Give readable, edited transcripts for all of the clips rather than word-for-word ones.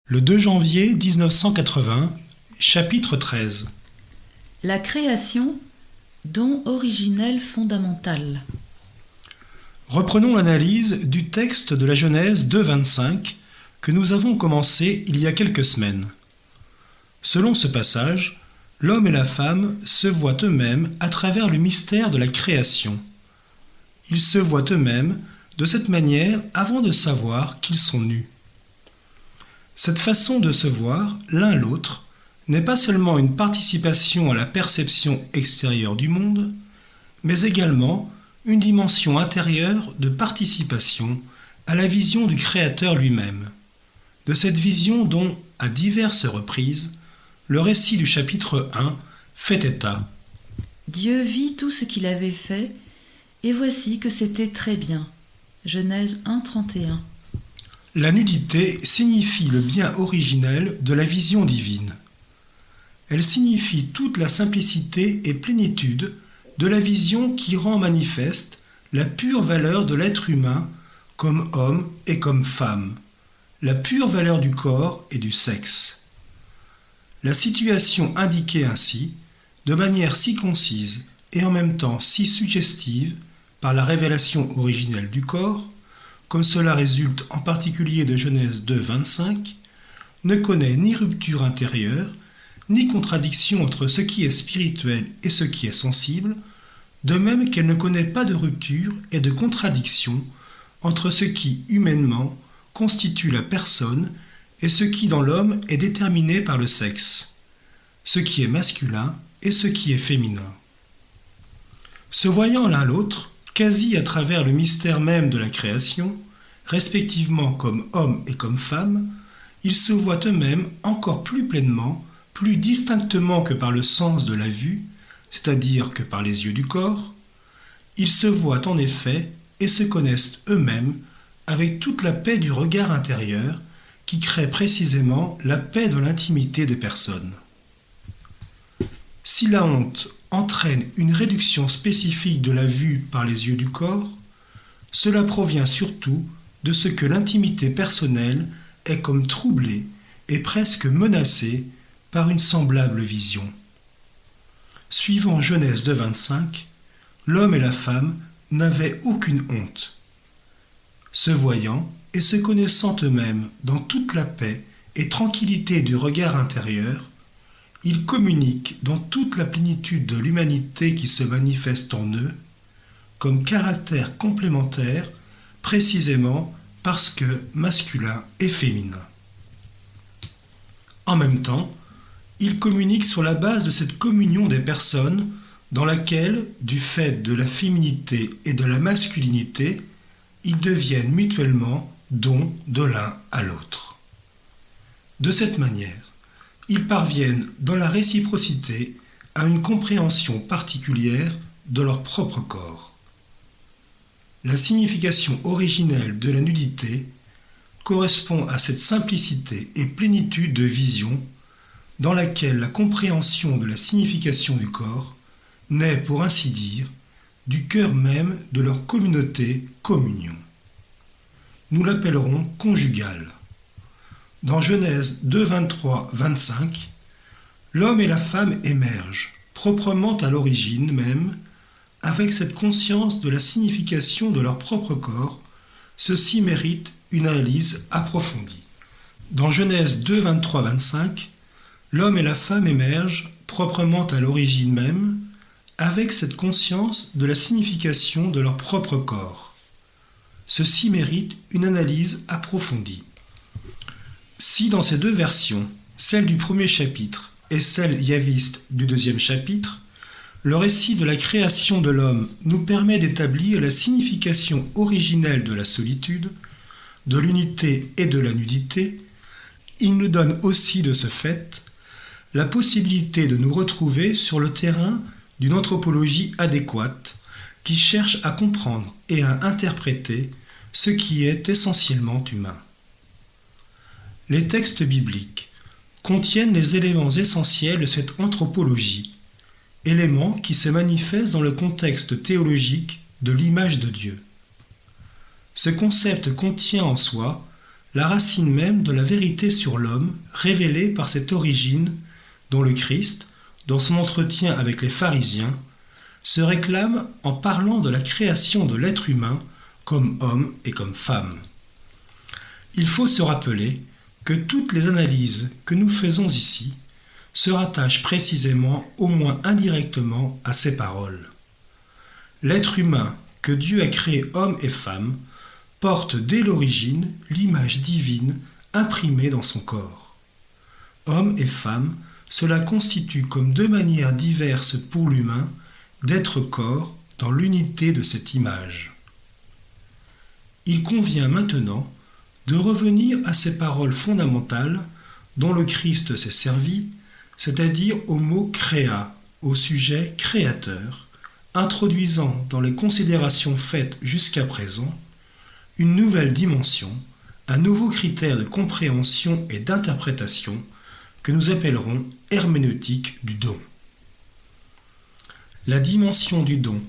Le 2 janvier 1980, chapitre 13. La création, don originel fondamental. Reprenons l'analyse du texte de la Genèse 2,25 que nous avons commencé il y a quelques semaines. Selon ce passage, l'homme et la femme se voient eux-mêmes à travers le mystère de la création. Ils se voient eux-mêmes de cette manière avant de savoir qu'ils sont nus. Cette façon de se voir l'un l'autre n'est pas seulement une participation à la perception extérieure du monde, mais également une dimension intérieure de participation à la vision du Créateur lui-même. De cette vision dont, à diverses reprises, le récit du chapitre 1 fait état. Dieu vit tout ce qu'il avait fait, et voici que c'était très bien. Genèse 1,31. La nudité signifie le bien originel de la vision divine. Elle signifie toute la simplicité et plénitude de la vision qui rend manifeste la pure valeur de l'être humain comme homme et comme femme, la pure valeur du corps et du sexe. La situation indiquée ainsi, de manière si concise et en même temps si suggestive par la révélation originelle du corps, comme cela résulte en particulier de Genèse 2,25, ne connaît ni rupture intérieure, ni contradiction entre ce qui est spirituel et ce qui est sensible, de même qu'elle ne connaît pas de rupture et de contradiction entre ce qui, humainement, constitue la personne et ce qui, dans l'homme, est déterminé par le sexe, ce qui est masculin et ce qui est féminin. Se voyant l'un l'autre, quasi à travers le mystère même de la création, respectivement comme homme et comme femme, ils se voient eux-mêmes encore plus pleinement, plus distinctement que par le sens de la vue, c'est-à-dire que par les yeux du corps. Ils se voient en effet et se connaissent eux-mêmes avec toute la paix du regard intérieur qui crée précisément la paix dans l'intimité des personnes. Si la honte entraîne une réduction spécifique de la vue par les yeux du corps, cela provient surtout de ce que l'intimité personnelle est comme troublée et presque menacée par une semblable vision. Suivant Genèse 2,25, l'homme et la femme n'avaient aucune honte. Se voyant et se connaissant eux-mêmes dans toute la paix et tranquillité du regard intérieur, ils communiquent dans toute la plénitude de l'humanité qui se manifeste en eux, comme caractère complémentaire, précisément parce que masculin et féminin. En même temps, ils communiquent sur la base de cette communion des personnes dans laquelle, du fait de la féminité et de la masculinité, ils deviennent mutuellement don de l'un à l'autre. De cette manière, ils parviennent dans la réciprocité à une compréhension particulière de leur propre corps. La signification originelle de la nudité correspond à cette simplicité et plénitude de vision dans laquelle la compréhension de la signification du corps naît, pour ainsi dire, du cœur même de leur communauté-communion. Nous l'appellerons conjugale. Dans Genèse 2,23-25, l'homme et la femme émergent, proprement à l'origine même, avec cette conscience de la signification de leur propre corps. Ceci mérite une analyse approfondie. Dans Genèse 2,23-25, l'homme et la femme émergent, proprement à l'origine même, avec cette conscience de la signification de leur propre corps. Ceci mérite une analyse approfondie. Si dans ces deux versions, celle du premier chapitre et celle yaviste du deuxième chapitre, le récit de la création de l'homme nous permet d'établir la signification originelle de la solitude, de l'unité et de la nudité, il nous donne aussi de ce fait la possibilité de nous retrouver sur le terrain d'une anthropologie adéquate qui cherche à comprendre et à interpréter ce qui est essentiellement humain. Les textes bibliques contiennent les éléments essentiels de cette anthropologie, éléments qui se manifestent dans le contexte théologique de l'image de Dieu. Ce concept contient en soi la racine même de la vérité sur l'homme révélée par cette origine dont le Christ, dans son entretien avec les pharisiens, se réclame en parlant de la création de l'être humain comme homme et comme femme. Il faut se rappeler que toutes les analyses que nous faisons ici se rattachent précisément, au moins indirectement, à ces paroles. L'être humain que Dieu a créé homme et femme porte dès l'origine l'image divine imprimée dans son corps. Homme et femme, cela constitue comme deux manières diverses pour l'humain d'être corps dans l'unité de cette image. Il convient maintenant de revenir à ces paroles fondamentales dont le Christ s'est servi, c'est-à-dire au mot créa, au sujet créateur, introduisant dans les considérations faites jusqu'à présent une nouvelle dimension, un nouveau critère de compréhension et d'interprétation que nous appellerons herméneutique du don. La dimension du don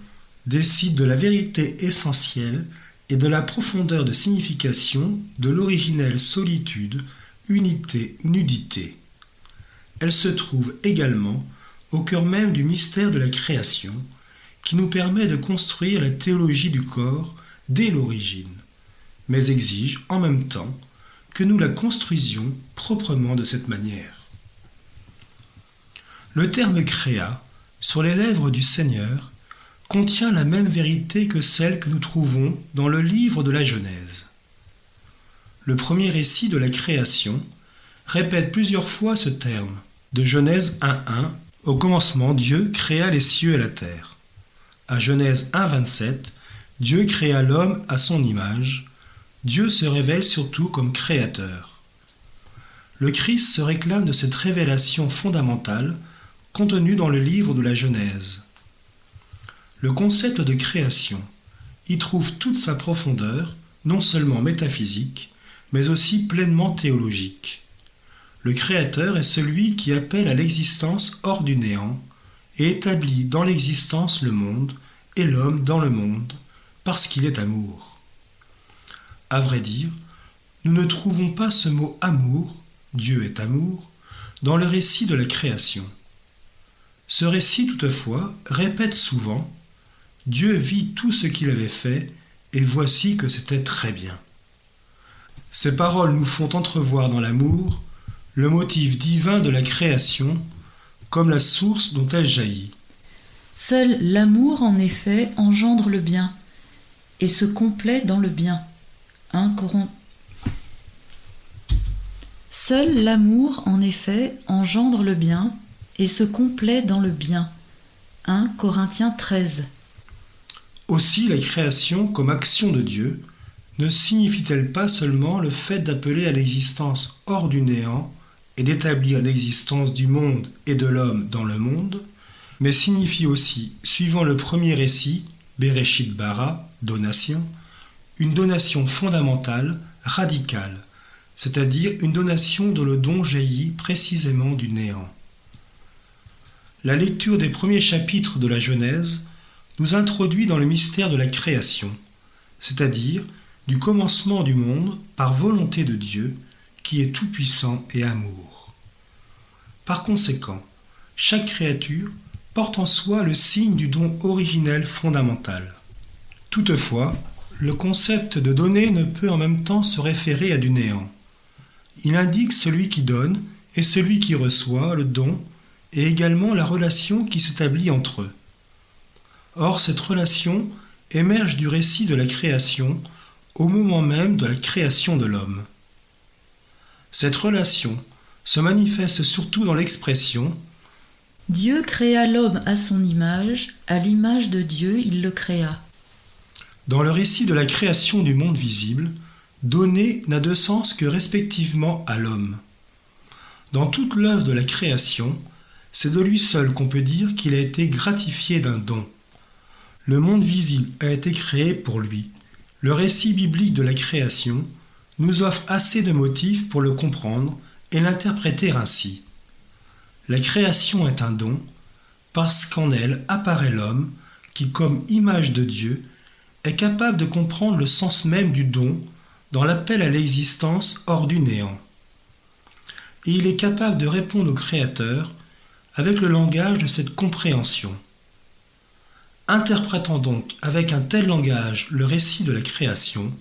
décide de la vérité essentielle et de la profondeur de signification de l'originelle solitude, unité, nudité. Elle se trouve également au cœur même du mystère de la création, qui nous permet de construire la théologie du corps dès l'origine, mais exige en même temps que nous la construisions proprement de cette manière. Le terme créa, sur les lèvres du Seigneur, contient la même vérité que celle que nous trouvons dans le livre de la Genèse. Le premier récit de la création répète plusieurs fois ce terme. De Genèse 1.1, au commencement, Dieu créa les cieux et la terre. À Genèse 1.27, Dieu créa l'homme à son image. Dieu se révèle surtout comme créateur. Le Christ se réclame de cette révélation fondamentale contenue dans le livre de la Genèse. Le concept de création y trouve toute sa profondeur, non seulement métaphysique, mais aussi pleinement théologique. Le Créateur est celui qui appelle à l'existence hors du néant et établit dans l'existence le monde et l'homme dans le monde, parce qu'il est amour. À vrai dire, nous ne trouvons pas ce mot amour, Dieu est amour, dans le récit de la création. Ce récit, toutefois, répète souvent « Dieu vit tout ce qu'il avait fait, et voici que c'était très bien ». Ces paroles nous font entrevoir dans l'amour le motif divin de la création, comme la source dont elle jaillit. Seul l'amour, en effet, engendre le bien, et se complaît dans le bien. Seul l'amour, en effet, engendre le bien, et se complaît dans le bien. 1 Corinthiens 13. Aussi la création comme action de Dieu ne signifie-t-elle pas seulement le fait d'appeler à l'existence hors du néant et d'établir l'existence du monde et de l'homme dans le monde, mais signifie aussi, suivant le premier récit, Bereshit bara, donation, une donation fondamentale, radicale, c'est-à-dire une donation dont le don jaillit précisément du néant. La lecture des premiers chapitres de la Genèse nous introduit dans le mystère de la création, c'est-à-dire du commencement du monde par volonté de Dieu, qui est tout-puissant et amour. Par conséquent, chaque créature porte en soi le signe du don originel fondamental. Toutefois, le concept de donner ne peut en même temps se référer à du néant. Il indique celui qui donne et celui qui reçoit le don, et également la relation qui s'établit entre eux. Or, cette relation émerge du récit de la création au moment même de la création de l'homme. Cette relation se manifeste surtout dans l'expression « Dieu créa l'homme à son image, à l'image de Dieu il le créa ». Dans le récit de la création du monde visible, donner n'a de sens que respectivement à l'homme. Dans toute l'œuvre de la création, c'est de lui seul qu'on peut dire qu'il a été gratifié d'un don. Le monde visible a été créé pour lui. Le récit biblique de la création nous offre assez de motifs pour le comprendre et l'interpréter ainsi. La création est un don, parce qu'en elle apparaît l'homme qui, comme image de Dieu, est capable de comprendre le sens même du don dans l'appel à l'existence hors du néant. Et il est capable de répondre au Créateur avec le langage de cette compréhension. Interprétant donc avec un tel langage le récit de la création,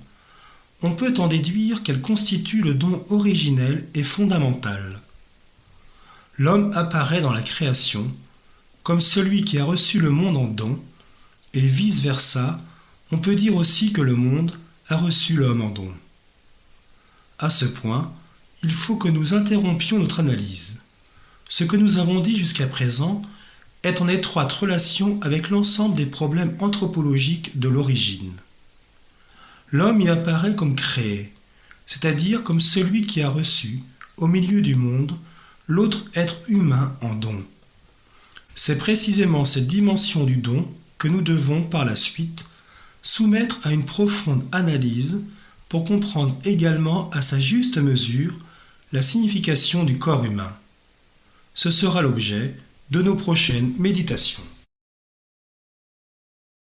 on peut en déduire qu'elle constitue le don originel et fondamental. L'homme apparaît dans la création comme celui qui a reçu le monde en don, et vice-versa, on peut dire aussi que le monde a reçu l'homme en don. À ce point, il faut que nous interrompions notre analyse. Ce que nous avons dit jusqu'à présent est en étroite relation avec l'ensemble des problèmes anthropologiques de l'origine. L'homme y apparaît comme créé, c'est-à-dire comme celui qui a reçu, au milieu du monde, l'autre être humain en don. C'est précisément cette dimension du don que nous devons, par la suite, soumettre à une profonde analyse pour comprendre également à sa juste mesure la signification du corps humain. Ce sera l'objet de nos prochaines méditations.